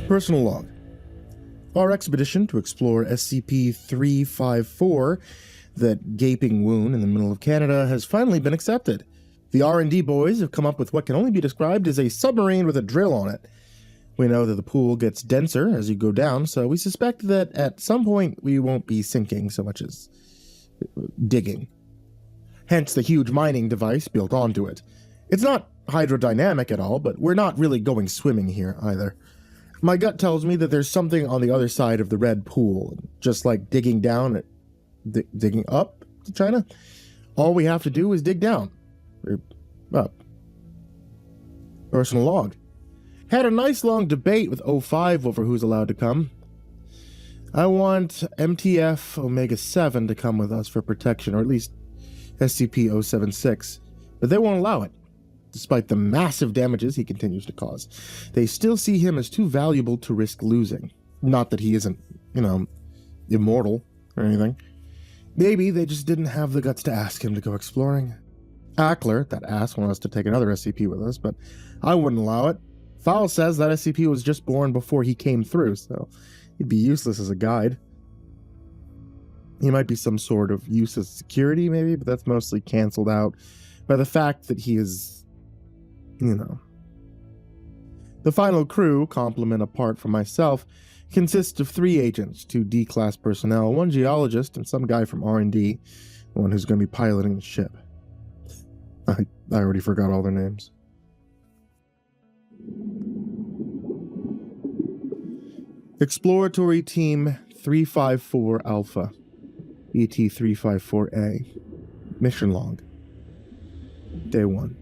Personal log. Our expedition to explore SCP-354, that gaping wound in the middle of Canada, has finally been accepted. The R&D boys have come up with what can only be described as a submarine with a drill on it. We know that the pool gets denser as you go down, so we suspect that at some point we won't be sinking so much as digging. Hence the huge mining device built onto it. It's not hydrodynamic at all, but we're not really going swimming here either. My gut tells me that there's something on the other side of the red pool, just like digging down, digging up to China. All we have to do is dig down, or up. Personal log. Had a nice long debate with O5 over who's allowed to come. I want MTF Omega-7 to come with us for protection, or at least SCP-076, but they won't allow it. Despite the massive damages he continues to cause, they still see him as too valuable to risk losing. Not that he isn't, immortal or anything. Maybe they just didn't have the guts to ask him to go exploring. Ackler, that ass, wanted us to take another SCP with us, but I wouldn't allow it. Fowl says that SCP was just born before he came through, so he'd be useless as a guide. He might be some sort of useless security, maybe, but that's mostly canceled out by the fact that he is, The final crew, complement apart from myself, consists of 3 agents, 2 D-class personnel, 1 geologist, and some guy from R&D, one who's going to be piloting the ship. I already forgot all their names. Exploratory Team 354 Alpha, ET-354A. Mission log. Day 1.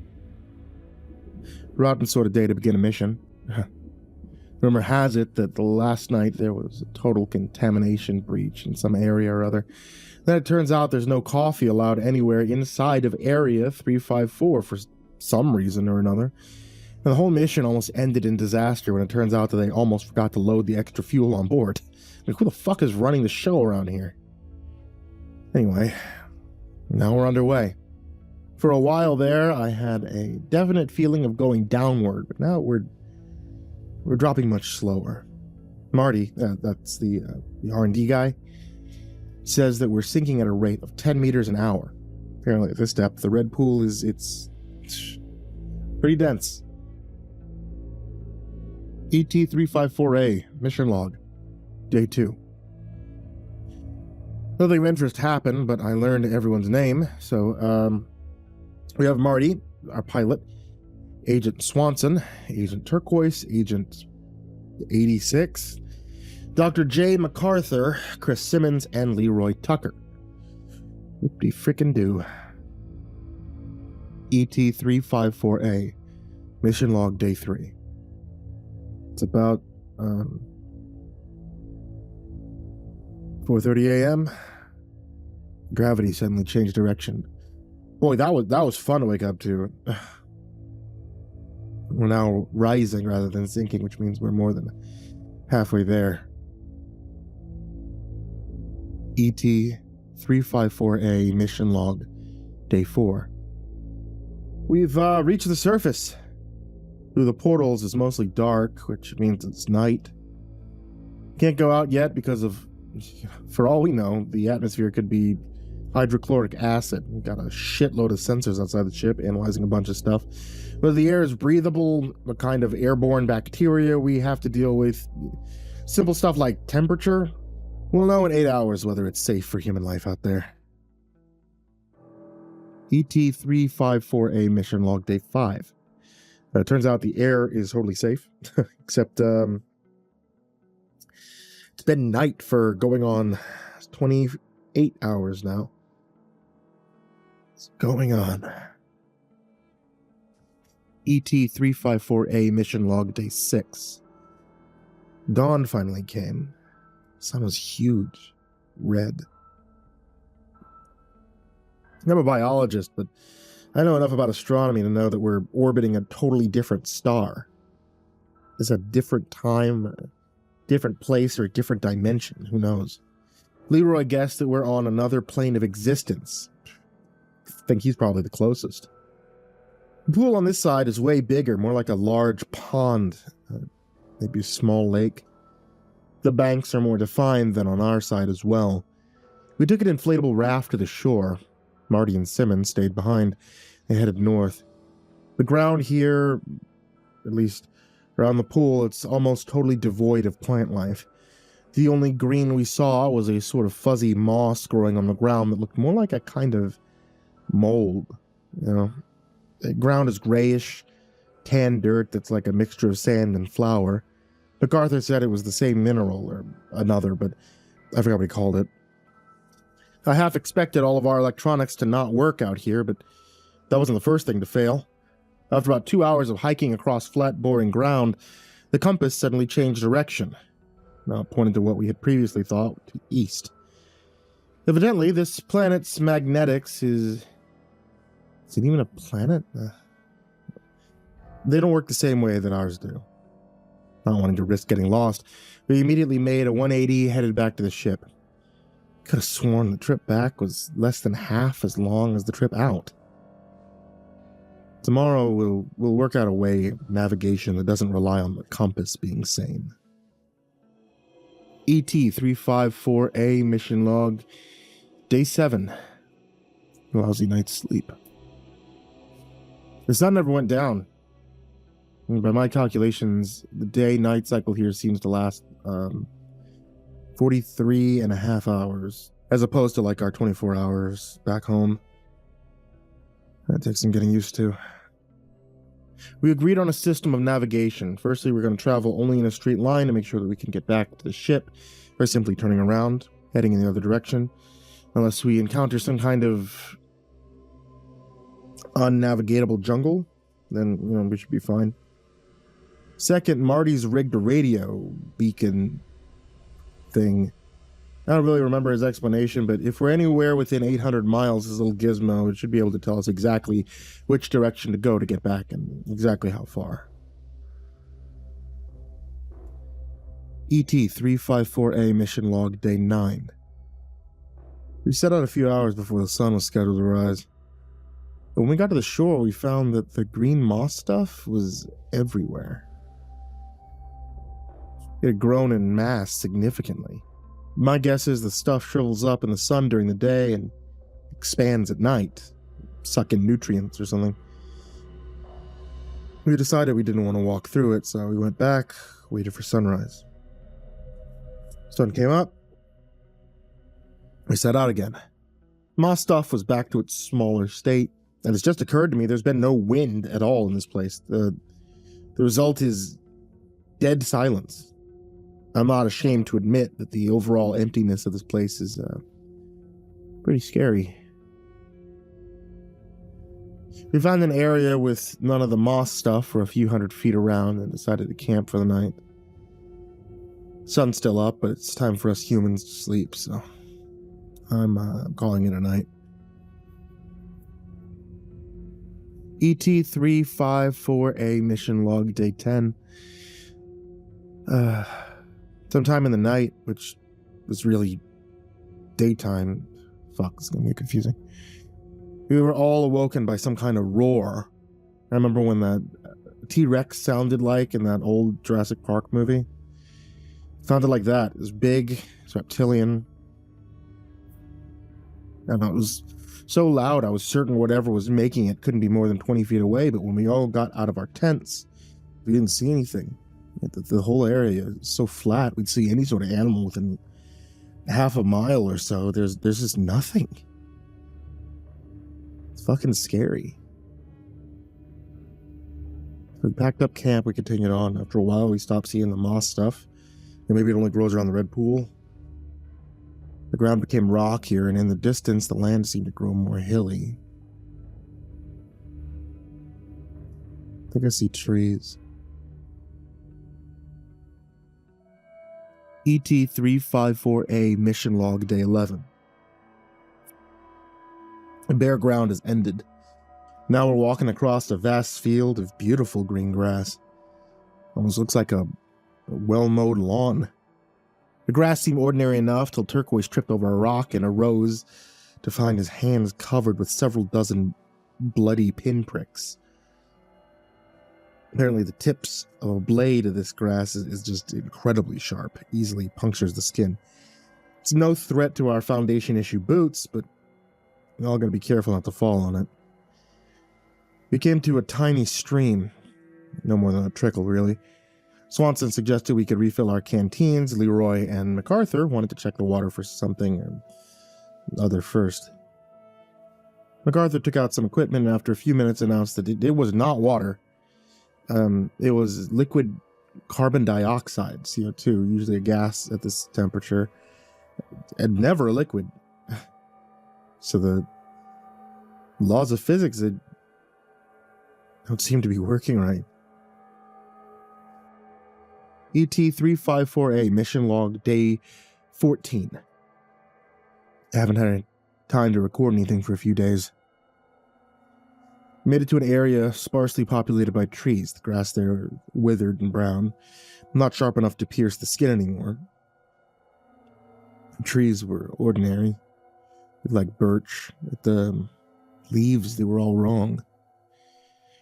Rotten sort of day to begin a mission. Rumor has it that the last night there was a total contamination breach in some area or other. Then it turns out there's no coffee allowed anywhere inside of Area 354 for some reason or another. And the whole mission almost ended in disaster when it turns out that they almost forgot to load the extra fuel on board. Like, who the fuck is running the show around here? Anyway, now we're underway. For a while there, I had a definite feeling of going downward, but now we're dropping much slower. Marty, that's the R&D guy, says that we're sinking at a rate of 10 meters an hour. Apparently at this depth, the red pool it's pretty dense. ET-354A, mission log, day 2. Nothing of interest happened, but I learned everyone's name, so, we have Marty, our pilot, Agent Swanson, Agent Turquoise, Agent 86, Dr. J. MacArthur, Chris Simmons, and Leroy Tucker. Whoop-de-frickin-do. ET-354A, mission log, day 3. It's about 4:30 a.m. Gravity suddenly changed direction. Boy, that was fun to wake up to. We're now rising rather than sinking, which means we're more than halfway there. ET-354A mission log, day 4. We've reached the surface. Through the portals is mostly dark, which means it's night. Can't go out yet because of, for all we know, the atmosphere could be hydrochloric acid. We've got a shitload of sensors outside the ship analyzing a bunch of stuff. Whether the air is breathable, what kind of airborne bacteria we have to deal with, simple stuff like temperature, we'll know in 8 hours whether it's safe for human life out there. ET-354A mission log, day 5. It turns out the air is totally safe, except it's been night for going on 28 hours now. What's going on? ET-354A mission log, day 6. Dawn finally came. The sun was huge, red. I'm a biologist, but I know enough about astronomy to know that we're orbiting a totally different star. It's a different time, a different place, or a different dimension. Who knows? Leroy guessed that we're on another plane of existence. I think he's probably the closest. The pool on this side is way bigger, more like a large pond. maybe a small lake. The banks are more defined than on our side as well. We took an inflatable raft to the shore. Marty and Simmons stayed behind. They headed north. The ground here, at least around the pool, it's almost totally devoid of plant life. The only green we saw was a sort of fuzzy moss growing on the ground that looked more like a kind of mold. The ground is grayish, tan dirt that's like a mixture of sand and flour. MacArthur said it was the same mineral, or another, but I forgot what he called it. I half expected all of our electronics to not work out here, but that wasn't the first thing to fail. After about 2 hours of hiking across flat, boring ground, the compass suddenly changed direction. Now pointed to what we had previously thought to east. Evidently, this planet's magnetics is... Is it even a planet? They don't work the same way that ours do. Not wanting to risk getting lost, we immediately made a 180 headed back to the ship. Could have sworn the trip back was less than half as long as the trip out. Tomorrow we'll work out a way of navigation that doesn't rely on the compass being sane. ET-354A mission log, day 7. Lousy night's sleep. The sun never went down. By my calculations, the day-night cycle here seems to last 43 and a half hours, as opposed to like our 24 hours back home. That takes some getting used to. We agreed on a system of navigation. Firstly, we're going to travel only in a straight line to make sure that we can get back to the ship, or simply turning around, heading in the other direction, unless we encounter some kind of unnavigatable jungle, then, we should be fine. Second, Marty's rigged a radio beacon thing. I don't really remember his explanation, but if we're anywhere within 800 miles, this little gizmo, it should be able to tell us exactly which direction to go to get back and exactly how far. ET-354A mission log, day 9. We set out a few hours before the sun was scheduled to rise. But when we got to the shore, we found that the green moss stuff was everywhere. It had grown in mass significantly. My guess is the stuff shrivels up in the sun during the day and expands at night, sucking nutrients or something. We decided we didn't want to walk through it, so we went back, waited for sunrise. Sun came up. We set out again. Moss stuff was back to its smaller state, and it's just occurred to me there's been no wind at all in this place. The result is dead silence. I'm not ashamed to admit that the overall emptiness of this place is pretty scary. We found an area with none of the moss stuff for a few hundred feet around and decided to camp for the night. Sun's still up, but it's time for us humans to sleep, so I'm calling it a night. ET-354A mission log, day 10. Sometime in the night, which was really daytime. Fuck, it's gonna get confusing. We were all awoken by some kind of roar. I remember when that T-Rex sounded like in that old Jurassic Park movie. It sounded like that. It was big, it's reptilian. And it was so loud, I was certain whatever was making it couldn't be more than 20 feet away, but when we all got out of our tents, we didn't see anything. The whole area is so flat, we'd see any sort of animal within half a mile or so. There's just nothing. It's fucking scary. We packed up camp, we continued on. After a while, we stopped seeing the moss stuff. And maybe it only grows around the red pool. The ground became rockier, and in the distance, the land seemed to grow more hilly. I think I see trees. ET-354A mission log, day 11. The bare ground has ended. Now we're walking across a vast field of beautiful green grass. Almost looks like a well-mowed lawn. The grass seemed ordinary enough till Turquoise tripped over a rock and arose to find his hands covered with several dozen bloody pinpricks. Apparently the tips of a blade of this grass is just incredibly sharp, easily punctures the skin. It's no threat to our Foundation issue boots, but we're all gotta be careful not to fall on it. We came to a tiny stream, no more than a trickle really. Swanson suggested we could refill our canteens. Leroy and MacArthur wanted to check the water for something or other first. MacArthur took out some equipment and after a few minutes announced that it was not water. It was liquid carbon dioxide, CO2, usually a gas at this temperature, and never a liquid. So the laws of physics don't seem to be working right. ET-354A, mission log, day 14. I haven't had any time to record anything for a few days. Made it to an area sparsely populated by trees. The grass there withered and brown, not sharp enough to pierce the skin anymore. The trees were ordinary, like birch. The leaves, they were all wrong.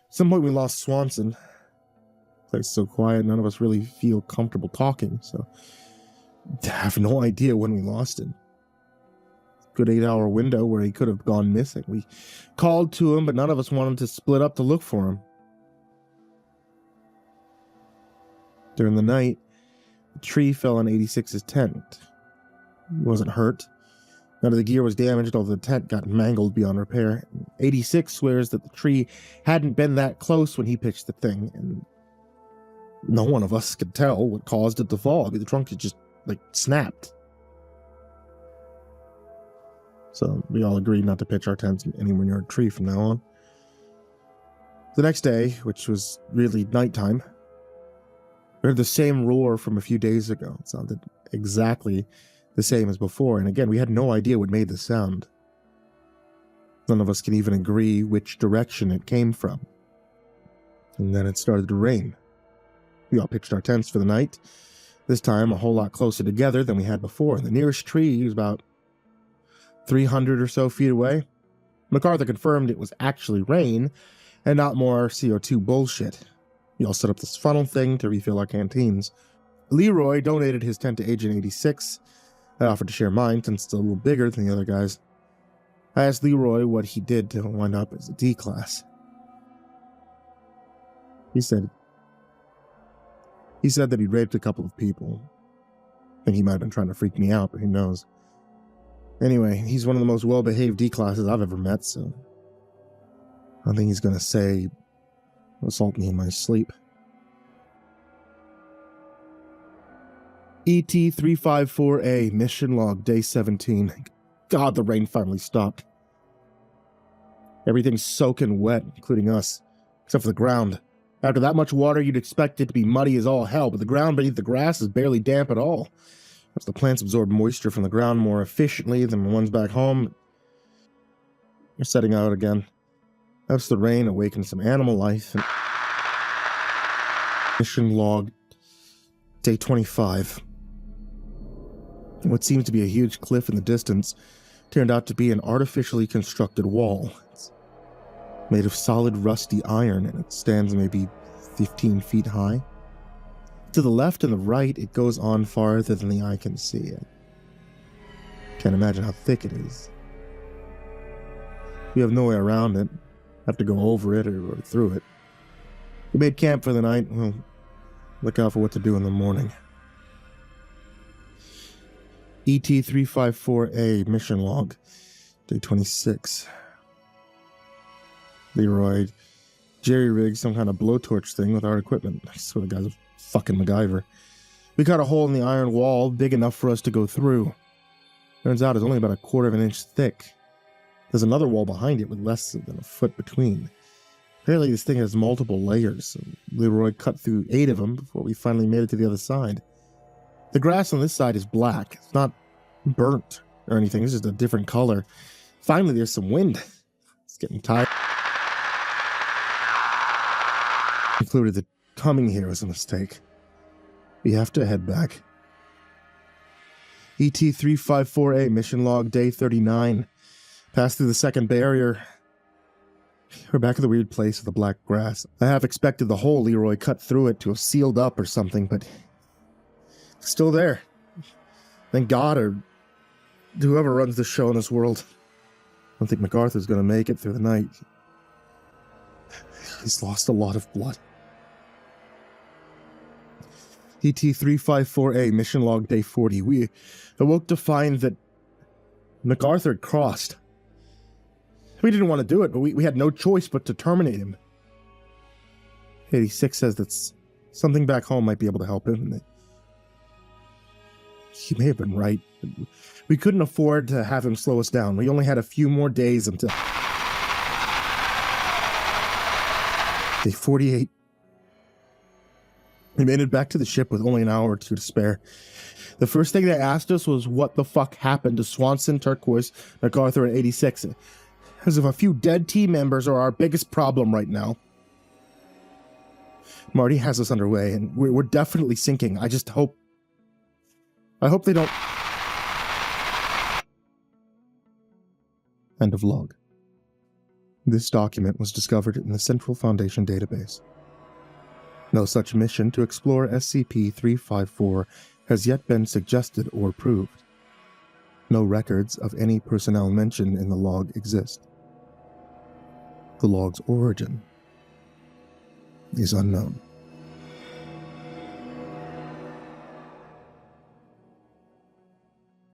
At some point we lost Swanson. The place is so quiet, none of us really feel comfortable talking, so I have no idea when we lost him. Good 8-hour window where he could have gone missing. We called to him, but none of us wanted to split up to look for him. During the night, a tree fell on 86's tent. He wasn't hurt. None of the gear was damaged, although the tent got mangled beyond repair. 86 swears that the tree hadn't been that close when he pitched the thing, and no one of us could tell what caused it to fall. I mean, the trunk had just, snapped. So we all agreed not to pitch our tents anywhere near a tree from now on. The next day, which was really nighttime, we heard the same roar from a few days ago. It sounded exactly the same as before, and again, we had no idea what made the sound. None of us can even agree which direction it came from. And then it started to rain. We all pitched our tents for the night, this time a whole lot closer together than we had before. The nearest tree was about 300 or so feet away. MacArthur confirmed it was actually rain and not more CO2 bullshit. We all set up this funnel thing to refill our canteens. Leroy donated his tent to Agent 86. I offered to share mine since it's a little bigger than the other guys. I asked Leroy what he did to wind up as a D class. He said that he'd raped a couple of people. I think he might have been trying to freak me out, but who knows. Anyway, he's one of the most well-behaved D-classes I've ever met, so I think he's gonna say assault me in my sleep. ET-354A, mission log, day 17. God, the rain finally stopped. Everything's soaking wet, including us, except for the ground. After that much water, you'd expect it to be muddy as all hell, but the ground beneath the grass is barely damp at all. As the plants absorb moisture from the ground more efficiently than the ones back home, they're setting out again. Perhaps the rain awakened some animal life. And mission log, day 25. What seems to be a huge cliff in the distance turned out to be an artificially constructed wall. It's made of solid rusty iron, and it stands maybe 15 feet high. To the left and the right, it goes on farther than the eye can see it. Can't imagine how thick it is. We have no way around it. Have to go over it or through it. We made camp for the night. We'll look out for what to do in the morning. ET-354A, mission log, day 26. Leroy jerry-rigged some kind of blowtorch thing with our equipment. I swear the guy's a fucking MacGyver. We cut a hole in the iron wall big enough for us to go through. Turns out it's only about 1/4 of an inch thick. There's another wall behind it with less than a foot between. Apparently this thing has multiple layers. Leroy cut through 8 of them before we finally made it to the other side. The grass on this side is black. It's not burnt or anything. It's just a different color. Finally, there's some wind. It's getting tired. Concluded that coming here was a mistake. We have to head back. ET-354A, mission log, day 39. Passed through the second barrier. We're back at the weird place with the black grass. I half expected the hole Leroy cut through it to have sealed up or something, but it's still there. Thank God, or whoever runs the show in this world. I don't think MacArthur's gonna make it through the night. He's lost a lot of blood. ET-354A, mission log day 40. We awoke to find that MacArthur had crossed. We didn't want to do it, but we had no choice but to terminate him. 86 says that something back home might be able to help him. He may have been right. We couldn't afford to have him slow us down. We only had a few more days until... Day 48. We made it back to the ship with only an hour or two to spare. The first thing they asked us was what the fuck happened to Swanson, Turquoise, MacArthur, and 86. As if a few dead team members are our biggest problem right now. Marty has us underway, and we're definitely sinking. I just hope... I hope they don't... End of log. This document was discovered in the Central Foundation database. No such mission to explore SCP-354 has yet been suggested or proved. No records of any personnel mentioned in the log exist. The log's origin is unknown.